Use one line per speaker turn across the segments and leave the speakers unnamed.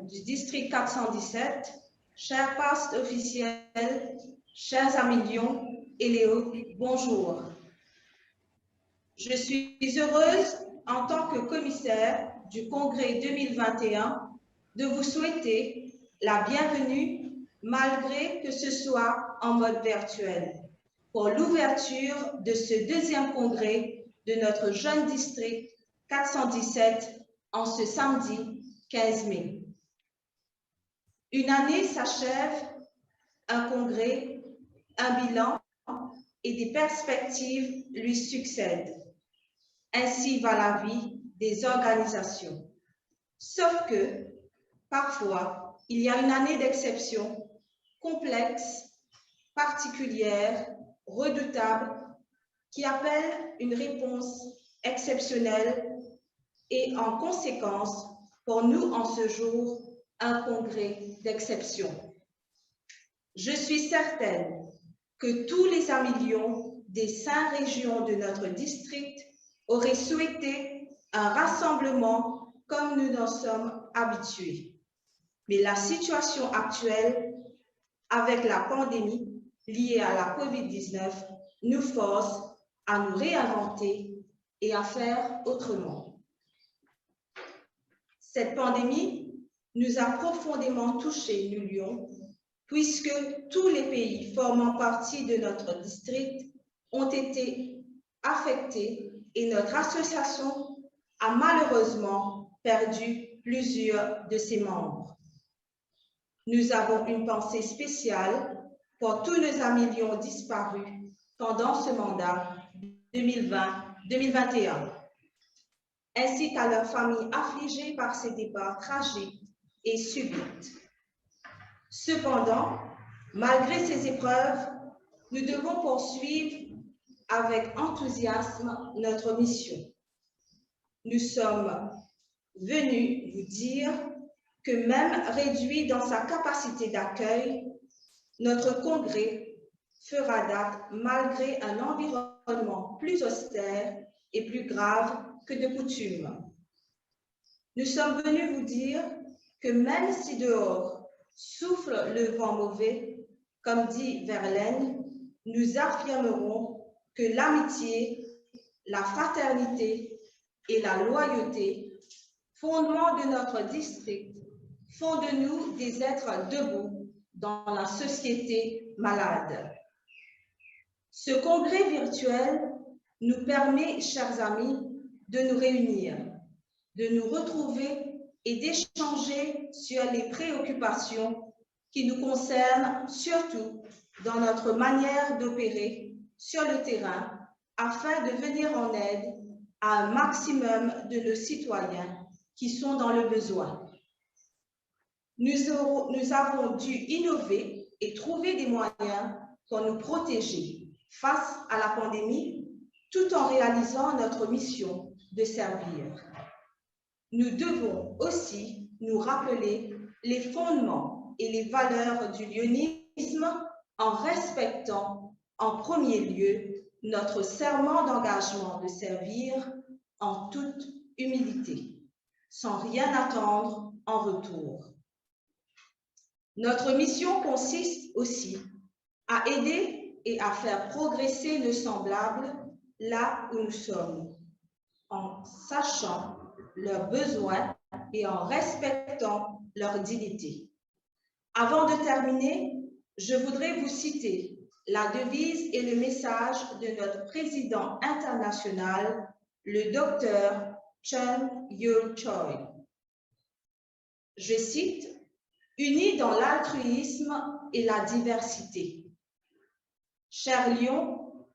du district 417, chers pastes officiels, chers amis Lyon et Léo, bonjour. Je suis heureuse, en tant que commissaire du Congrès 2021, de vous souhaiter la bienvenue, malgré que ce soit en mode virtuel, pour l'ouverture de ce deuxième congrès de notre jeune district 417 en ce samedi 15 mai. Une année s'achève, un congrès, un bilan et des perspectives lui succèdent. Ainsi va la vie des organisations. Sauf que, parfois, il y a une année d'exception, complexe, particulière, redoutable, qui appelle une réponse exceptionnelle et, en conséquence, pour nous en ce jour, un congrès d'exception. Je suis certaine que tous les amis Lyon des 5 régions de notre district auraient souhaité un rassemblement comme nous en sommes habitués. Mais la situation actuelle, avec la pandémie liée à la COVID-19, nous force à nous réinventer et à faire autrement. Cette pandémie nous a profondément touchés, nous Lyon, puisque tous les pays formant partie de notre district ont été affectés et notre association a malheureusement perdu plusieurs de ses membres. Nous avons une pensée spéciale pour tous nos amis Lyon disparus pendant ce mandat 2020-2021, ainsi qu'à leurs familles affligées par ces départs tragiques et subites. Cependant, malgré ces épreuves, nous devons poursuivre avec enthousiasme notre mission. Nous sommes venus vous dire que même réduit dans sa capacité d'accueil, notre congrès fera date malgré un environnement plus austère et plus grave que de coutume. Nous sommes venus vous dire que même si dehors souffle le vent mauvais, comme dit Verlaine, nous affirmerons que l'amitié, la fraternité et la loyauté, fondement de notre district, font de nous des êtres debout dans la société malade. Ce congrès virtuel nous permet, chers amis, de nous réunir, de nous retrouver et d'échanger sur les préoccupations qui nous concernent, surtout dans notre manière d'opérer sur le terrain, afin de venir en aide à un maximum de nos citoyens qui sont dans le besoin. Nous avons dû innover et trouver des moyens pour nous protéger face à la pandémie, tout en réalisant notre mission de servir. Nous devons aussi nous rappeler les fondements et les valeurs du lyonisme en respectant en premier lieu notre serment d'engagement de servir en toute humilité, sans rien attendre en retour. Notre mission consiste aussi à aider et à faire progresser nos semblables là où nous sommes, en sachant leurs besoins et en respectant leur dignité. Avant de terminer, je voudrais vous citer la devise et le message de notre président international, le docteur Chung Yul Choi. Je cite, « Unis dans l'altruisme et la diversité ». Cher Lyon,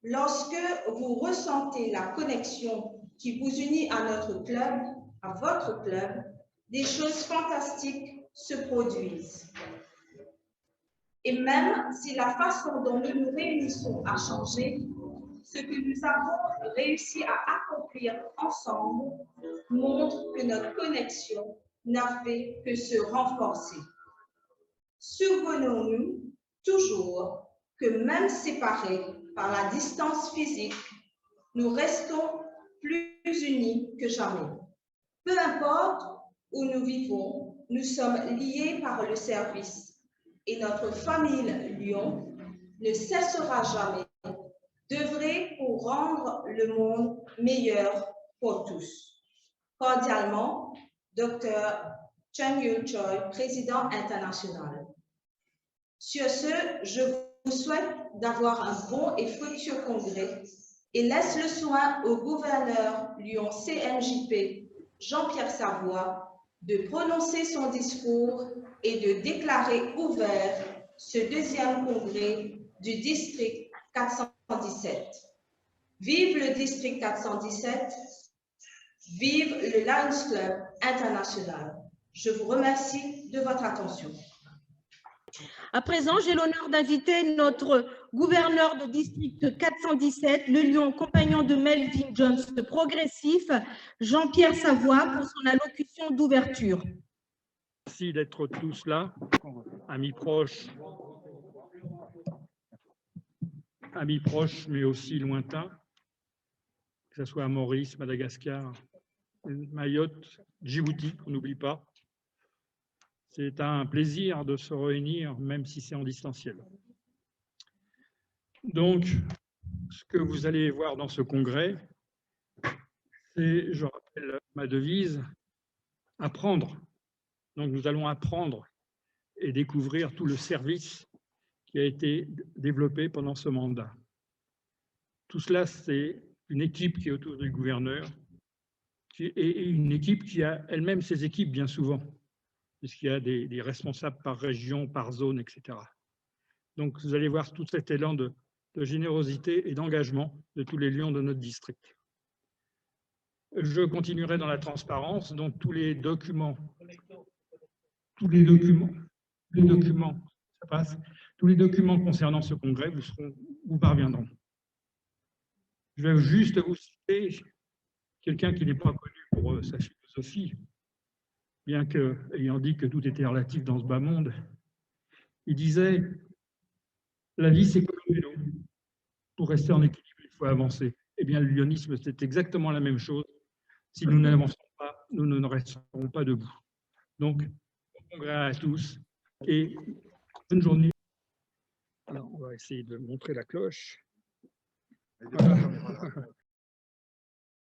lorsque vous ressentez la connexion qui vous unit à notre club, à votre club, des choses fantastiques se produisent. Et même si la façon dont nous nous réunissons a changé, ce que nous avons réussi à accomplir ensemble montre que notre connexion n'a fait que se renforcer. Souvenons-nous toujours que même séparés par la distance physique, nous restons plus unis que jamais. Peu importe où nous vivons, nous sommes liés par le service et notre famille Lyon ne cessera jamais d'œuvrer pour rendre le monde meilleur pour tous. Cordialement, Dr. Chung Yul Choi, président international. Sur ce, je vous souhaite d'avoir un bon et fructueux congrès et laisse le soin au gouverneur Lyon CMJP, Jean-Pierre Savoie, de prononcer son discours et de déclarer ouvert ce deuxième congrès du district 417. Vive le district 417, vive le Lions Club international. Je vous remercie de votre attention.
À présent, j'ai l'honneur d'inviter notre gouverneur de district 417, le Lion, compagnon de Melvin Jones, progressif, Jean-Pierre Savoie, pour son allocution d'ouverture.
Merci d'être tous là, amis proches, mais aussi lointains, que ce soit à Maurice, Madagascar, Mayotte, Djibouti, on n'oublie pas. C'est un plaisir de se réunir, même si c'est en distanciel. Donc, ce que vous allez voir dans ce congrès, c'est, je rappelle ma devise, apprendre. Donc, nous allons apprendre et découvrir tout le service qui a été développé pendant ce mandat. Tout cela, c'est une équipe qui est autour du gouverneur, et une équipe qui a elle-même ses équipes bien souvent, puisqu'il y a des responsables par région, par zone, etc. Donc, vous allez voir tout cet élan de générosité et d'engagement de tous les lions de notre district. Je continuerai dans la transparence, donc tous les documents, ça passe, tous les documents concernant ce congrès vous parviendront. Je vais juste vous citer quelqu'un qui n'est pas connu pour sa philosophie, bien que, ayant dit que tout était relatif dans ce bas monde, il disait « La vie, c'est comme un vélo. Pour rester en équilibre, il faut avancer. » Eh bien, le lyonisme, c'est exactement la même chose. Si nous n'avançons pas, nous ne resterons pas debout. Donc, bon congrès à tous et bonne journée. Alors, on va essayer de montrer la cloche. Voilà.